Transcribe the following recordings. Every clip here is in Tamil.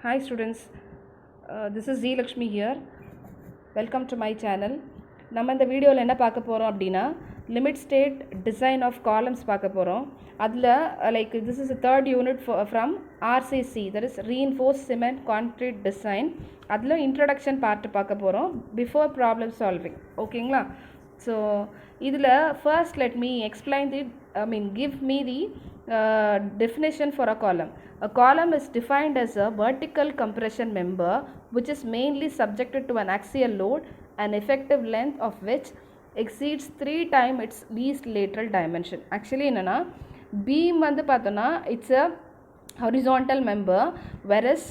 Hi students, this is Z Lakshmi here. Welcome to my channel. நம்ம இந்த வீடியோவில் என்ன பார்க்க போகிறோம் அப்படின்னா limit state design of columns பார்க்க போகிறோம். அதில் like this is third unit from RCC, that is reinforced cement concrete design. அதில் இன்ட்ரடக்ஷன் பார்ட்டு பார்க்க போகிறோம் பிஃபோர் ப்ராப்ளம் சால்விங். ஓகேங்களா? ஸோ இதில் first let me explain the give me the definition for a column. A column is defined as a vertical compression member which is mainly subjected to an axial load, an effective length of which exceeds 3 times its least lateral dimension. Actually என்னன்னா beam வந்து பார்த்தோன்னா it's a horizontal member, whereas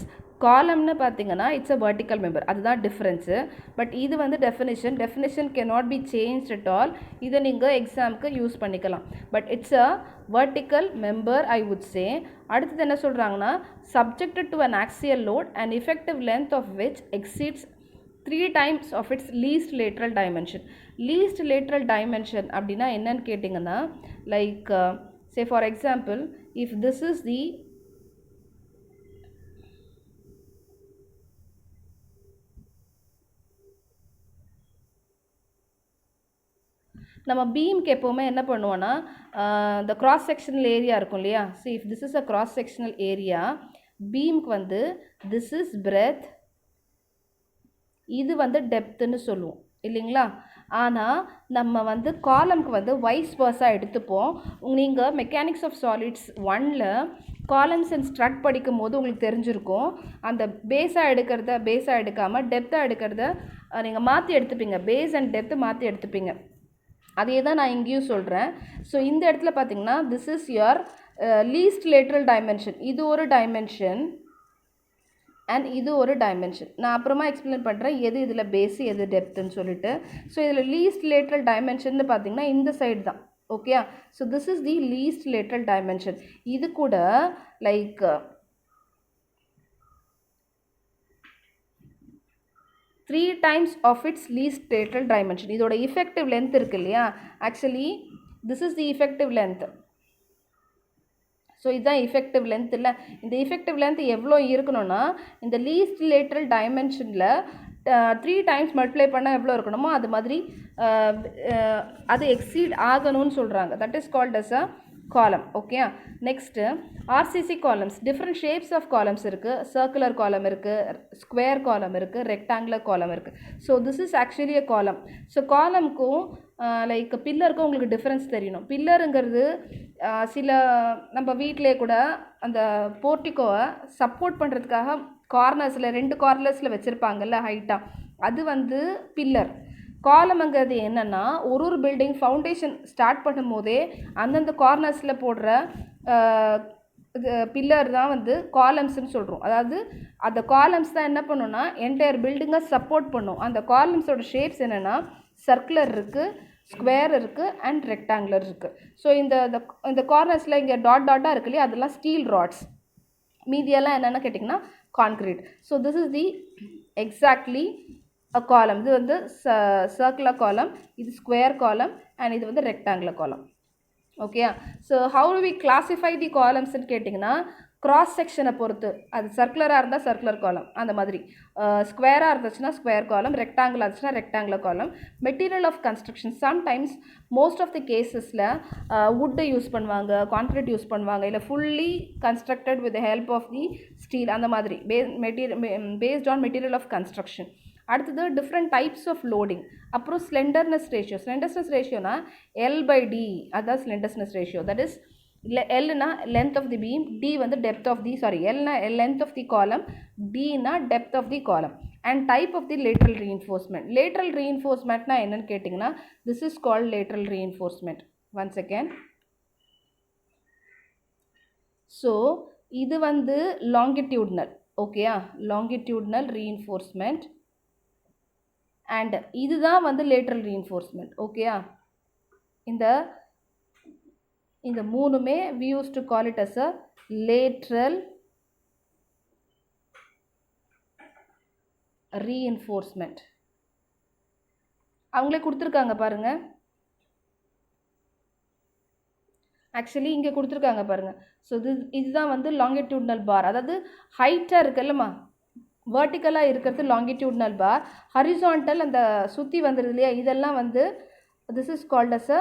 காலம்னு பார்த்தீங்கன்னா இட்ஸ் அ வெர்டிக்கல் மெம்பர். அதுதான் டிஃப்ரென்ஸு. பட் இது வந்து definition cannot be change at all. இதை நீங்கள் எக்ஸாமுக்கு யூஸ் பண்ணிக்கலாம். But it's a vertical member I would say. அடுத்தது என்ன சொல்கிறாங்கன்னா subjected to an axial load and effective length of which exceeds 3 times of its least lateral dimension. Least lateral dimension அப்படின்னா என்னன்னு கேட்டிங்கன்னா like say for example if this is the நம்ம பீம்க்கு எப்போவுமே என்ன பண்ணுவோன்னா இந்த கிராஸ் செக்ஷனல் ஏரியா இருக்கும் இல்லையா. So if this is a cross sectional area, பீம்க்கு வந்து திஸ் இஸ் பிரெத், இது வந்து டெப்த்துன்னு சொல்லுவோம் இல்லைங்களா. ஆனால் நம்ம வந்து காலம்க்கு வந்து வைஸ் வர்ஸாக எடுத்துப்போம். நீங்கள் மெக்கானிக்ஸ் ஆஃப் சாலிட்ஸ் 1ல் காலம்ஸ் அண்ட் ஸ்ட்ரட் படிக்கும் போது உங்களுக்கு தெரிஞ்சிருக்கும். அந்த பேஸாக எடுக்காமல் டெப்த்தாக எடுக்கிறத நீங்கள் மாற்றி எடுத்துப்பீங்க. பேஸ் அண்ட் டெப்த்து மாற்றி எடுத்துப்பீங்க. அதே தான் நான் இங்கேயும் சொல்கிறேன். ஸோ இந்த இடத்துல பார்த்தீங்கன்னா this is your least lateral dimension. இது ஒரு டைமென்ஷன் அண்ட் இது ஒரு டைமென்ஷன். நான் அப்புறமா எக்ஸ்பிளைன் பண்ணுறேன் எது இதில் பேஸு எது டெப்த்துன்னு சொல்லிட்டு. ஸோ இதில் லீஸ்ட் லேட்ரல் டைமென்ஷன் பார்த்தீங்கன்னா இந்த சைடு தான். Okay, so this is the least lateral dimension. இது கூட like 3 times of its least lateral dimension. இதோட effective length இருக்கு இல்லையா. Actually this is the effective length. So இதுதான் effective length இல்லை. இந்த effective length எவ்வளோ இருக்கணும்னா இந்த least lateral dimensionல 3 times மல்டிப்ளை பண்ணால் எவ்வளோ இருக்கணுமோ அது மாதிரி அது எக்ஸீட் ஆகணும்னு சொல்கிறாங்க. That is called as a column. Okay, next RCC columns. Different shapes of columns இருக்குது. சர்க்குலர் காலம் இருக்குது, ஸ்கொயர் காலம் இருக்குது, ரெக்டாங்குலர் காலம் இருக்குது. So this is actually a column. So காலம்க்கும் like பில்லருக்கும் உங்களுக்கு டிஃப்ரென்ஸ் தெரியணும். பில்லருங்கிறது சில நம்ம வீட்டிலே கூட அந்த போர்ட்டிக்கோவை சப்போர்ட் பண்ணுறதுக்காக கார்னர்ஸில் 2 கார்னர்ஸில் வச்சுருப்பாங்கல்ல ஹைட்டாக, அது வந்து பில்லர். காலம்ங்கிறது என்னென்னா ஒரு பில்டிங் ஃபவுண்டேஷன் ஸ்டார்ட் பண்ணும் போதே அந்தந்த கார்னர்ஸில் போடுற பில்லர் தான் வந்து காலம்ஸ்ன்னு சொல்கிறோம். அதாவது அந்த காலம்ஸ் தான் என்ன பண்ணுன்னா என்டையர் பில்டிங்கை சப்போர்ட் பண்ணும். அந்த காலம்ஸோட ஷேப்ஸ் என்னென்னா சர்க்குலர் இருக்குது, ஸ்கொயர் இருக்குது அண்ட் ரெக்டாங்குலர் இருக்குது. ஸோ இந்த கார்னர்ஸில் இங்கே டாட்டாக இருக்கு இல்லையா, அதெல்லாம் ஸ்டீல் ராட்ஸ். மீதியெல்லாம் என்னென்னு கேட்டிங்கன்னா concrete. So this is the exactly a column. இது வந்து circular column, இது square column and இது வந்து rectangular column. Okay, so how do we classify the காலம்ஸ்ன்னு கேட்டிங்கன்னா கிராஸ் செக்ஷனை பொறுத்து. அது சர்க்குலராக இருந்தால் சர்க்குலர் காலம், அந்த மாதிரி ஸ்கொயராக இருந்துச்சுன்னா ஸ்கொயர் காலம், ரெக்டாங்குலர் இருந்துச்சுன்னா rectangular column. Material of construction sometimes most of the கேசஸில் வுட்டை யூஸ் பண்ணுவாங்க, கான்க்ரீட் யூஸ் பண்ணுவாங்க, இல்லை fully constructed with help of the steel, அந்த மாதிரி based on material of construction. அடுத்தது டிஃப்ரெண்ட் டைப்ஸ் ஆஃப் லோடிங். அப்புறம் ஸ்லெண்டர்னஸ் ரேஷியோ. ஸ்லெண்டர்னஸ் ரேஷியோனா L/D, அதுதான் ஸ்லெண்டர்னஸ் ரேஷியோ. தட் இஸ் Lனா length of the beam, D வந்து டெப்த் ஆஃப் தி Lனா லென்த் ஆஃப் தி காலம், Dனா depth of the column. And type of the lateral reinforcement. Lateral ரீஇன்ஃபோர்ஸ்மெண்ட்னா என்னன்னு கேட்டிங்கன்னா this is called lateral reinforcement. One second. So இது வந்து லாங்கிடியூட்னல். ஓகேயா, லாங்கிடியூட்னல் ரீஇன்ஃபோர்ஸ்மெண்ட் அண்ட் இதுதான் வந்து லேட்ரல் ரீஇன்ஃபோர்ஸ்மெண்ட். ஓகேயா, இந்த மூணுமே we used to call it as a lateral reinforcement. அவங்களே கொடுத்துருக்காங்க பாருங்க. ஆக்சுவலி இங்கே கொடுத்துருக்காங்க பாருங்கள். ஸோ இதுதான் வந்து லாங்கிடியூட்னல் பார். அதாவது ஹைட்டாக இருக்குல்லம்மா, வேர்ட்டிக்கலாக இருக்கிறது லாங்கிடியூட்னல் பார். ஹரிசான்டல் அந்த சுற்றி வந்துடுது இல்லையா, இதெல்லாம் வந்து this is called as a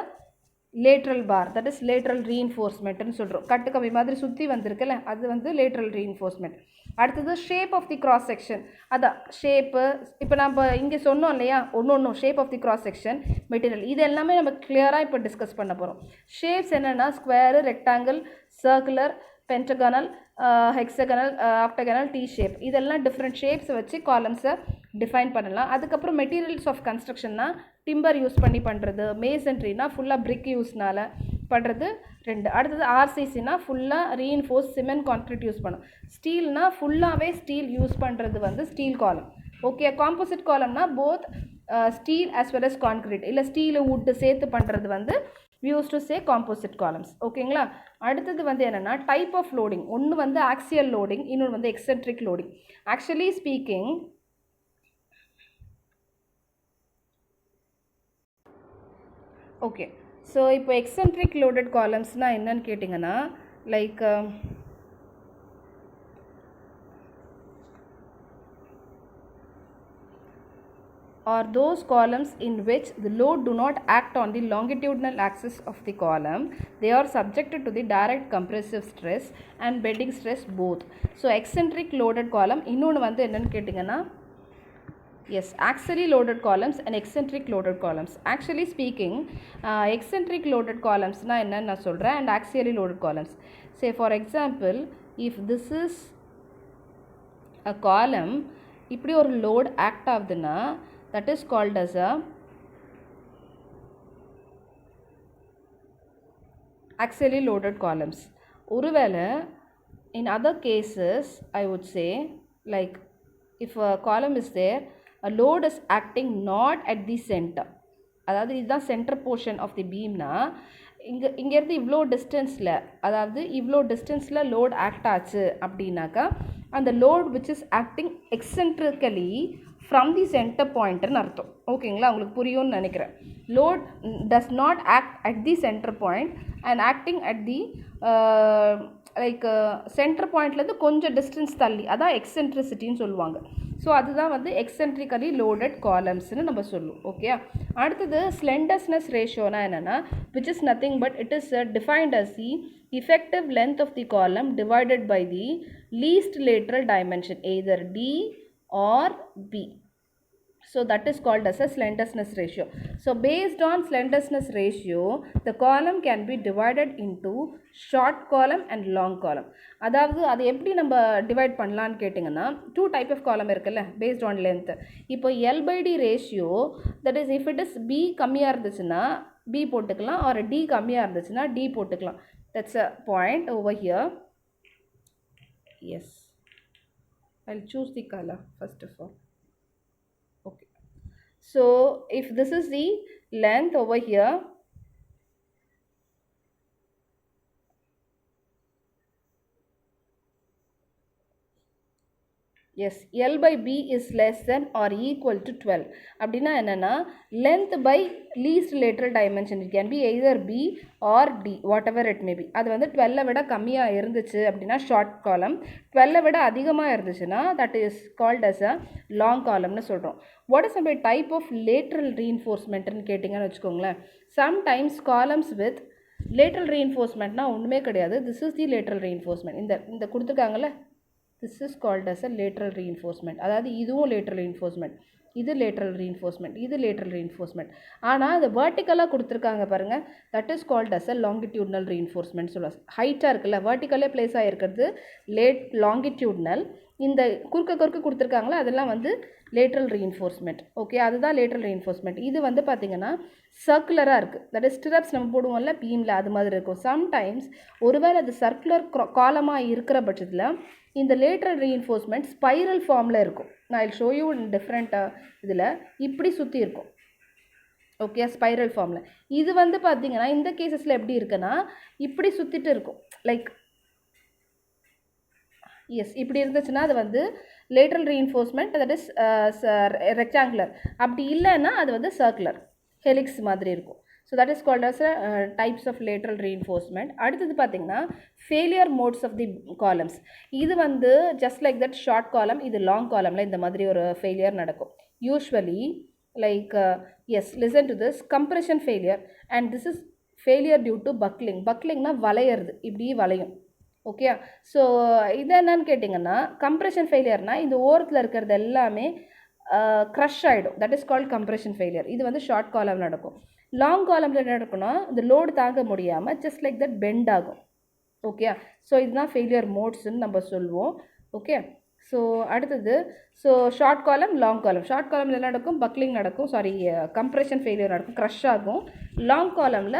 lateral bar. That is lateral ரீஇன்ஃபோர்ஸ்மெண்ட்னு சொல்கிறோம். கட்டுக்கம்பி மாதிரி சுற்றி வந்திருக்குல்ல, அது வந்து லேட்ரல் ரீஇன்ஃபோர்ஸ்மெண்ட். அடுத்தது shape of the cross section. அதான் ஷேப்பு. இப்போ நம்ம இங்கே சொன்னோம் இல்லையா, ஒன்று shape of the cross section, material, இது எல்லாமே நம்ம கிளியராக இப்போ டிஸ்கஸ் பண்ண போகிறோம். ஷேப்ஸ் என்னென்னா square, rectangle, circular, pentagonal, hexagonal, octagonal, T shape. இதெல்லாம் டிஃப்ரெண்ட் ஷேப்ஸை வச்சு காலம்ஸை டிஃபைன் பண்ணலாம். அதுக்கப்புறம் மெட்டீரியல்ஸ் ஆஃப் கன்ஸ்ட்ரக்ஷன்னா டிம்பர் யூஸ் பண்ணி பண்ணுறது, மேசன்ட்ரினா ஃபுல்லாக பிரிக் யூஸ்னால் பண்ணுறது 2. அடுத்தது ஆர்சிசினா ஃபுல்லாக ரீஇன்ஃபோர்ஸ் சிமெண்ட் கான்க்ரீட் யூஸ் பண்ணும். ஸ்டீல்னா ஃபுல்லாகவே ஸ்டீல் யூஸ் பண்ணுறது வந்து ஸ்டீல் காலம். ஓகே. காம்போசிட் காலம்னா both steel as well as concrete, இல்லை ஸ்டீலு வுட்டு சேர்த்து பண்ணுறது வந்து use to say composite columns. ஓகேங்களா. அடுத்தது வந்து என்னென்னா டைப் ஆஃப் லோடிங். ஒன்று வந்து ஆக்சியல் லோடிங், இன்னொன்று வந்து eccentric loading. Actually speaking okay. So இப்போ எக்ஸென்ட்ரிக் லோடட் காலம்ஸ்னால் என்னன்னு கேட்டிங்கன்னா, like are those columns in which the load do not act on the longitudinal axis of the column. They are subjected to the direct compressive stress and bending stress both. So eccentric loaded column இன்னொன்று வந்து என்னன்னு கேட்டிங்கன்னா, yes, axially loaded columns and eccentric loaded columns. Actually speaking, eccentric loaded columns na enna na solren, and axially loaded columns. Say for example, if this is a column, இப்படி ஒரு load act ஆகுதுன்னா that is called as a axially loaded columns. ஒருவேளை in other cases I would say, like if a column is there, a load is acting not at the center. அதாவது இதுதான் சென்டர் போர்ஷன் ஆஃப் தி பீம்னா, இங்கேருந்து இவ்வளோ டிஸ்டன்ஸில், அதாவது இவ்வளோ டிஸ்டன்ஸில் லோட் ஆக்ட் ஆச்சு அப்படின்னாக்கா அந்த load which is acting eccentrically from the centre பாயிண்ட்னு அர்த்தம். ஓகேங்களா, உங்களுக்கு புரியும்னு நினைக்கிறேன். Load does not act at the centre point and acting at the like centre பாயிண்ட்லேருந்து கொஞ்சம் டிஸ்டன்ஸ் தள்ளி, அதான் எக்ஸென்ட்ரிசிட்டின்னு சொல்லுவாங்க. ஸோ அதுதான் வந்து எக்ஸென்ட்ரிக்கலி லோடட் காலம்ஸ்னு நம்ம சொல்லுவோம். ஓகே. அடுத்தது ஸ்லெண்டர்ஸ்னஸ் ரேஷியோனா என்னென்னா, which is nothing but it is defined as the effective length of the column divided by the least lateral dimension, either D or B. So that is called as a slenderness ratio. So based on slenderness ratio, the column can be divided into short column and long column. அதாவது அது எப்படி நம்ம டிவைட் பண்ணலான்னு கேட்டிங்கன்னா, 2 type of column இருக்குல்ல based on length. இப்போ L/D ratio, that is if it is B கம்மியாக இருந்துச்சுன்னா B போட்டுக்கலாம், or D கம்மியாக இருந்துச்சுன்னா D போட்டுக்கலாம். That's a point over here. Yes, I'll choose the color first of all. Okay, so if this is the length over here, yes, L by B is less than or equal to 12. அப்படின்னா என்னன்னா, length by least lateral dimension, it can be either B or D, whatever it may be. அது வந்து 12 விட கம்மியாக இருந்துச்சு அப்படின்னா ஷார்ட் காலம், 12 விட அதிகமாக இருந்துச்சுன்னா that is called as a long column சொல்கிறோம். What is the type of lateral reinforcementன்னு கேட்டிங்கன்னு வச்சுக்கோங்களேன். Sometimes columns with lateral reinforcementனா ஒன்றுமே கிடையாது. This is the lateral reinforcement. இந்த கொடுத்துருக்காங்கல்ல, this is called as a lateral reinforcement. அதாவது இதுவும் lateral reinforcement, இது lateral reinforcement, இது lateral reinforcement. ஆனால் அது verticalaக கொடுத்துருக்காங்க பாருங்கள், that is called as a longitudinal reinforcement சொல்லுவாங்க. ஹைட்டாக இருக்குல்ல, vertically place ஆகிருக்கிறது longitudinal. இந்த குறுக்க கொடுத்துருக்காங்களா அதெல்லாம் வந்து lateral reinforcement. ஓகே, அதுதான் lateral reinforcement. இது வந்து பார்த்திங்கன்னா சர்க்குலராக இருக்குது, தட் இஸ் ஸ்டிரப்ஸ் நம்ம போடுவோம்ல பீமில், அது மாதிரி இருக்கும். சம்டைம்ஸ் ஒருவேளை அது சர்க்குலர் காலமாக இருக்கிற பட்சத்தில் இந்த லேட்ரல் ரீஇன்ஃபோர்ஸ்மெண்ட் ஸ்பைரல் ஃபார்மில் இருக்கும். நான் ஐல் ஷோ யூ இன் டிஃப்ரெண்ட் இதில் இப்படி சுற்றி இருக்கும். ஓகே, ஸ்பைரல் ஃபார்மில். இது வந்து பார்த்திங்கன்னா இந்த கேசஸில் எப்படி இருக்குன்னா இப்படி சுற்றிட்டு இருக்கும், லைக் எஸ் இப்படி இருந்துச்சுன்னா அது வந்து lateral reinforcement, that is rectangular. அப்படி இல்லைன்னா அது வந்து சர்க்குலர் ஹெலிக்ஸ் மாதிரி இருக்கும். So that is called as types of lateral reinforcement. அடுத்தது பார்த்தீங்கன்னா failure modes of the columns. இது வந்து ஜஸ்ட் லைக் தட் ஷார்ட் காலம், இது லாங் காலமில் இந்த மாதிரி ஒரு ஃபெயிலியர் நடக்கும். Usually like yes, listen to this, compression failure, and this is failure due to buckling. buckling na valayirudhu இப்படி வளையும். ஓகே, ஸோ இது என்னன்னு கேட்டிங்கன்னா கம்ப்ரெஷன் ஃபெயிலியர்னா இந்த ஓரத்தில் இருக்கிறது எல்லாமே க்ரஷ் ஆகிடும். That is called compression failure. இது வந்து ஷார்ட் காலம் நடக்கும். லாங் காலமில் என்ன நடக்கும்னா இந்த லோடு தாங்க முடியாமல் ஜஸ்ட் லைக் தட் பெண்ட் ஆகும். ஓகே, ஸோ இதுதான் ஃபெயிலியர் மோட்ஸ்ன்னு நம்ம சொல்லுவோம். ஓகே, ஸோ அடுத்தது ஸோ ஷார்ட் காலம், லாங் காலம். ஷார்ட் காலமில் என்ன நடக்கும்? பக்லிங் நடக்கும், கம்ப்ரெஷன் ஃபெயிலியர் நடக்கும், க்ரஷ் ஆகும். லாங் காலமில்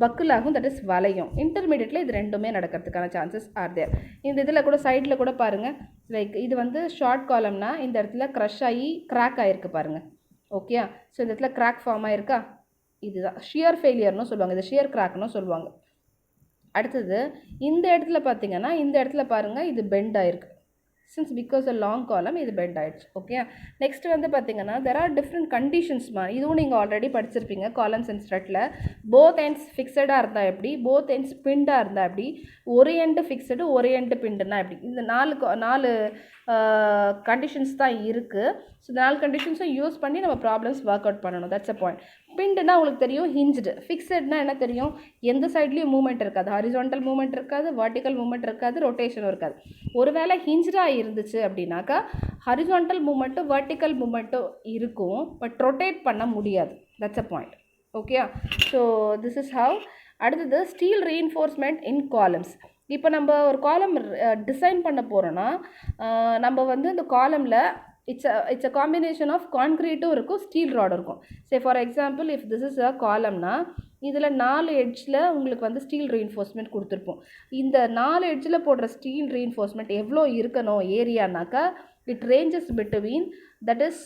பக்கிள் ஆகும், தட் இஸ் வளையும். இன்டர்மீடியட்டில் இது ரெண்டுமே நடக்கிறதுக்கான சான்சஸ் ஆர் தேர். இந்த இதில் கூட சைடில் கூட பாருங்கள், லைக் இது வந்து ஷார்ட் காலம்னா இந்த இடத்துல க்ரஷ் ஆகி கிராக் ஆகிருக்கு பாருங்கள். ஓகே, ஸோ இந்த இடத்துல கிராக் ஃபார்ம் ஆகிருக்கா, இதுதான் ஷியர் ஃபெயிலியர்னு சொல்லுவாங்க, இது ஷியர் கிராக்னு சொல்லுவாங்க. அடுத்தது இந்த இடத்துல பார்த்தீங்கன்னா இந்த இடத்துல பாருங்கள் இது பெண்ட் ஆகிருக்கு. since because a long column இது பெண்ட் ஆயிடுச்சு. ஓகே, நெக்ஸ்ட் வந்து பார்த்தீங்கன்னா there are different conditions-மா. இதுவும் நீங்கள் ஆல்ரெடி படிச்சிருப்பீங்க காலம்ஸ் அண்ட் ஸ்ட்ரட்டில். போத் எண்ட்ஸ் ஃபிக்ஸடாக இருந்தால் எப்படி, போத் எண்ட்ஸ் பிண்டாக இருந்தால் எப்படி, ஒரு எண்டு ஃபிக்ஸடு ஒரு எண்டு பிண்டுனா எப்படி, இந்த நாலு கண்டிஷன்ஸ் தான் இருக்குது. ஸோ இந்த 4 கண்டிஷன்ஸும் யூஸ் பண்ணி நம்ம ப்ராப்ளம்ஸ் ஒர்க் அவுட் பண்ணணும். That's a point. பிண்டுனா உங்களுக்கு தெரியும் ஹிஞ்ச்டு. ஃபிக்ஸட்னா என்ன தெரியும், எந்த சைட்லேயும் மூவ்மெண்ட் இருக்காது, ஹாரிசான்டல் மூவ்மெண்ட் இருக்காது, வெர்டிக்கல் மூவ்மெண்ட் இருக்காது, ரொட்டேஷனும் இருக்காது. ஒருவேளை ஹிஞ்ச்டாக இருந்துச்சு அப்படின்னாக்கா ஹாரிசான்டல் மூவ்மெண்ட்டும் வெர்டிக்கல் மூவ்மெண்ட்டும் இருக்கும், பட் ரொட்டேட் பண்ண முடியாது. That's a point. Okay, so this is how. அடுத்தது ஸ்டீல் ரீஇன்ஃபோர்ஸ்மெண்ட் இன் காலம்ஸ். இப்போ நம்ம ஒரு காலம் டிசைன் பண்ண போகிறோன்னா நம்ம வந்து இந்த காலமில் இட்ஸ் அ காம்பினேஷன் ஆஃப் கான்க்ரீட்டும் இருக்கும், ஸ்டீல் ராடும் இருக்கும். Say for example if this is a காலம்னா இதில் 4 எட்ஜில் உங்களுக்கு வந்து ஸ்டீல் ரீஇன்ஃபோர்ஸ்மெண்ட் கொடுத்துருப்போம். இந்த 4 எட்ஜில் போடுற ஸ்டீல் ரீஇன்ஃபோர்ஸ்மெண்ட் எவ்வளோ இருக்கணும் ஏரியானாக்கா it ranges between that is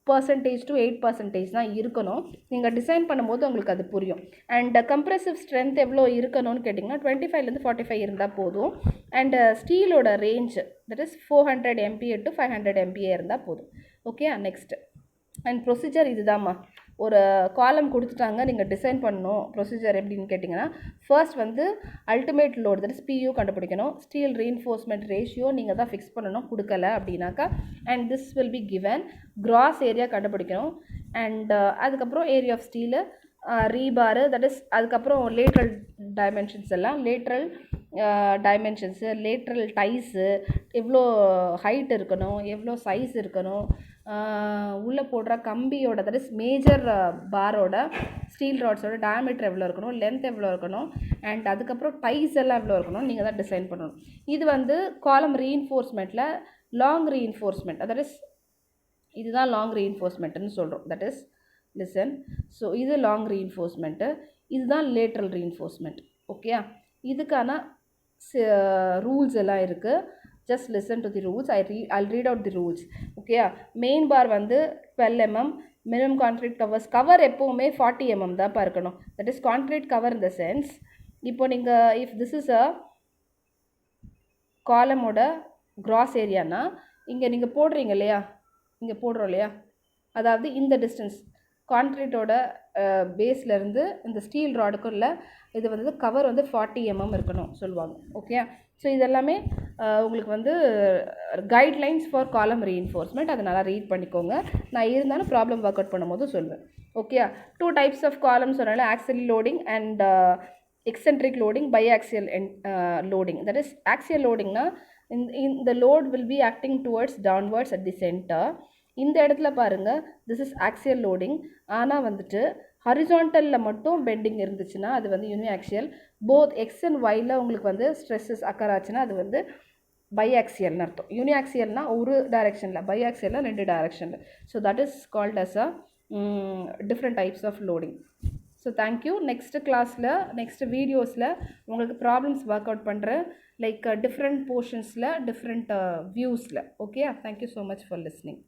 1% to 8% தான் இருக்கணும். நீங்கள் டிசைன் பண்ணும்போது உங்களுக்கு அது புரியும். அண்ட் கம்ப்ரெசிவ் ஸ்ட்ரென்த் எவ்வளோ இருக்கணும்னு கேட்டிங்கன்னா 25 to 45 இருந்தால் போதும். அண்ட் ஸ்டீலோட range that is 400 MPa to 500 MPa இருந்தால் போதும். ஓகே, நெக்ஸ்ட்டு அண்ட் ப்ரொசீஜர் இதுதாம்மா. ஒரு காலம் கொடுத்துட்டாங்க, நீங்கள் டிசைன் பண்ணணும். ப்ரொசீஜர் எப்படின்னு கேட்டிங்கன்னா ஃபர்ஸ்ட் வந்து ultimate load that is PU கண்டுபிடிக்கணும். ஸ்டீல் ரீஇன்ஃபோர்ஸ்மெண்ட் ரேஷியோ நீங்கள் தான் ஃபிக்ஸ் பண்ணணும், கொடுக்கல அப்படின்னாக்கா. And this will be given. Cross area கண்டுபிடிக்கணும். அண்ட் அதுக்கப்புறம் area of steel, rebar that is, அதுக்கப்புறம் லேட்ரல் டைமென்ஷன்ஸ் எல்லாம், லேட்ரல் டைமென்ஷன்ஸு, லேட்ரல் டைஸு, எவ்வளோ ஹைட் இருக்கணும், எவ்வளோ சைஸ் இருக்கணும், உள்ளே போடுற கம்பியோட தட் இஸ் மேஜர் பாரோட ஸ்டீல் ராட்ஸோட டயாமீட்டர் எவ்வளோ இருக்கணும், லென்த் எவ்வளோ இருக்கணும், அண்ட் அதுக்கப்புறம் டைஸ் எல்லாம் எவ்வளோ இருக்கணும், நீங்கள் தான் டிசைன் பண்ணணும். இது வந்து காலம் ரீஇன்ஃபோர்ஸ்மெண்ட்டில் லாங் ரீஇன்ஃபோர்ஸ்மெண்ட், தட் இஸ் இதுதான் லாங் ரீஇன்ஃபோர்ஸ்மெண்ட்டுன்னு சொல்கிறோம். That is listen. ஸோ இது லாங் ரீஇன்ஃபோர்ஸ்மெண்ட்டு, இதுதான் லேட்ரல் ரீஇன்ஃபோர்ஸ்மெண்ட். ஓகே, இதுக்கான ரூல்ஸ் எல்லாம் இருக்குது. just listen to the rules. I'll read out the rules. Okay, main bar வந்து 12 mm, minimum concrete covers cover எப்பவுமே 40 mm தான் இருக்கணும். that is concrete cover in the sense, இப்போ நீங்கள் if this is a column ஓட gross area னா இங்கே நீங்கள் போடுறீங்க இல்லையா, இங்கே போடுறோம் இல்லையா, அதாவது இந்த டிஸ்டன்ஸ் கான்க்ரீட்டோட பேஸ்லேருந்து இந்த ஸ்டீல் ராடுக்குள்ள இது வந்து கவர் வந்து 40 mm இருக்கணும் சொல்லுவாங்க. ஓகே, ஸோ இதெல்லாமே உங்களுக்கு வந்து கைட்லைன்ஸ் ஃபார் காலம் ரீஇன்ஃபோர்ஸ்மெண்ட். அதை நல்லா ரீட் பண்ணிக்கோங்க. நான் இருந்தாலும் ப்ராப்ளம் ஒர்க் அவுட் பண்ணும்போது சொல்வேன். ஓகே, 2 types ஆஃப் காலம்ஸ் சொன்னால axial loading and eccentric loading, biaxial loading. That is axial லோடிங்னா இந்த load will be acting towards downwards at the centre. இந்த இடத்துல பாருங்கள் திஸ் இஸ் ஆக்சியல் லோடிங். ஆனால் வந்துட்டு ஹரிசான்டலில் மட்டும் பெண்டிங் இருந்துச்சுன்னா அது வந்து யூனிஆக்சியல். போத் எக்ஸ் அண்ட் ஒய்யில் உங்களுக்கு வந்து ஸ்ட்ரெஸ்ஸஸ் அக்கர் ஆச்சுன்னா அது வந்து பைஆக்சியல்னு அர்த்தம். யூனிஆக்சியல்னால் ஒரு டைரெக்ஷனில், பைஆக்சியல்னால் 2 டைரெக்ஷனில். So that is called as a different types of loading. So thank you. Next கிளாஸில் நெக்ஸ்ட்டு வீடியோஸில் உங்களுக்கு ப்ராப்ளம்ஸ் ஒர்க் அவுட் பண்ணுறேன், லைக் டிஃப்ரெண்ட் போர்ஷன்ஸில் டிஃப்ரெண்ட் வியூஸில். Okay, thank you so much for listening.